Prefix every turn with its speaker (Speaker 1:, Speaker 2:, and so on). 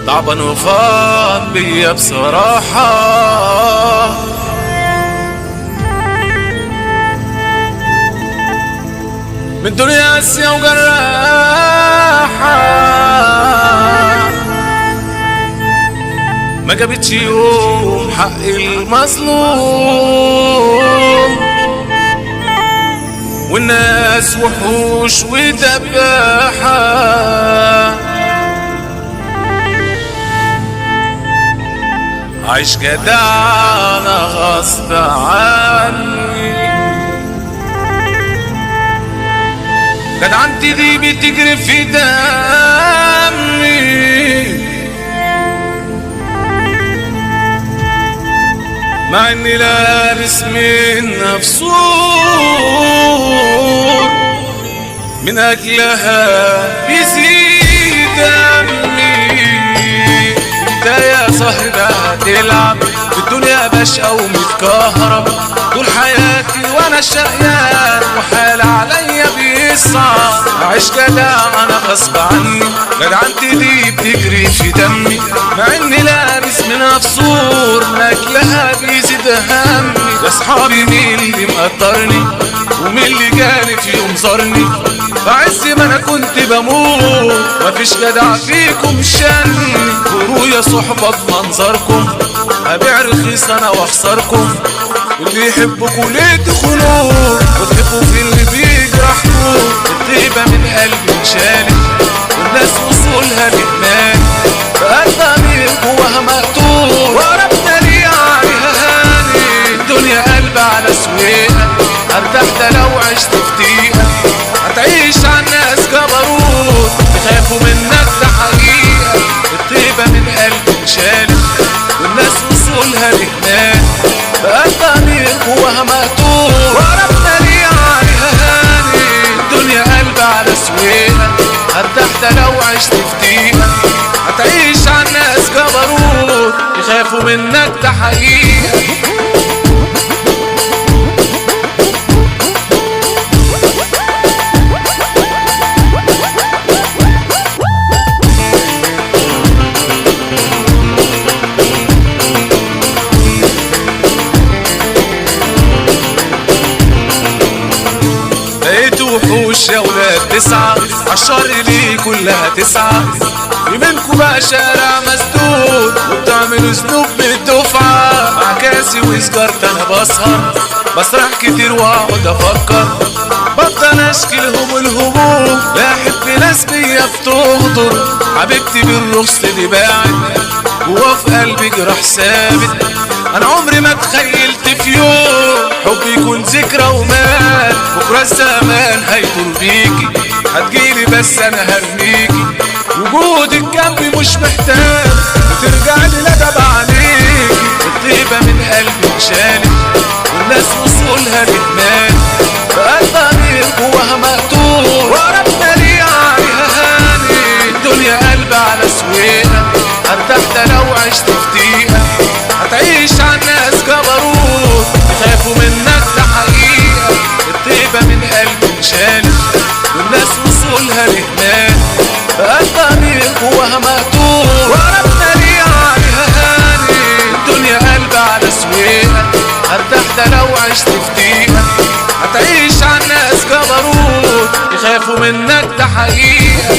Speaker 1: تعبان وفاض بيا بصراحة، من الدنيا قاسية وجراحة، ما جابتش يوم حق المظلوم، والناس وحوش ودباحة، عيش جدع انا غصب عني، جدعنتي دي بتجري في دمي، مع اني لابس منها فصول، من اجلها بيزيد دمي. انت يا صاحبي هتلعب في الدنيا باشا ومتكهرب، طول حياتي وانا شقيان وحال عليا بيصعب، عيش جدع انا غصب عني، جدعنتي دي بتجري في دمي، مع اني لابس منها فصول، من اجلها بيزيد همي. يا اصحابي مين اللي مقدرني ومين اللي جاني في يوم زارني، بعز ما انا كنت بموت، مفيش جدع فيكم شاني. قولوا يا صحبة بمنظركم هبيع رخيص انا واخسركم، واللي يحبكوا ليه تخونوه وتحبوا في اللي بيجرحكوا. الطيبة من قلبي انشالت والناس وصولها لهناك، بقى ضمير جواها مقتول وربنا ليه عليها هاني. الدنيا قلب على سويقة، ارتاح ده لو عشت في دقيقة، هتعيش عالناس جبروت بيخافوا منك ده حقيقة. الطيبة من قلبي انشالت والناس وصولها لهناك، بقى الضمير جواها مقتول وربنا ليه عليها هاني. الدنيا قلب على سويقة، ارتاح ده لو عشت في دقيقة، هتعيش عالناس جبروت يخافوا منك ده حقيقة. وحوش يا ولاد تسعة عالشر ليه كلها تسعة، يمينكوا بقى شارع مسدود وبتعملوا ذنوب بالدفعة، مع كاسي وسجارت انا بسرح كتير واقعد افكر، بفضل اشكي لهم الهموم، لا احب ناس بيا بتغدر، حبيبتي بالرخص دي باعت جوا في قلبي جراح ثابت. انا عمري ما تخيلت في يوم حبي يكون ذكرى ومات، بكره الزمان هيدور بيكي هتجيلي بس انا هرميكي، وجودك جنبي مش محتاج وترجعلي ندب عليكي. الطيبة من قلبي انشالت والناس وصولها لهناك، بقى الضمير جواها مقتول وربنا ليه عليها هاني. الدنيا قلب على سويقة، ارتاح ده لو عشت في دقيقة، هتعيش عالناس جبروت يخافوا منك ده حقيقة. الطيبة من قلبي انشالت والناس وصولها لهناك، بقى الضمير جواها مقتول وربنا ليه عليها هاني. الدنيا قلب على سويقة، ارتاح ده لو عشت في دقيقة، هتعيش عالناس جبروت يخافوا منك ده حقيقة.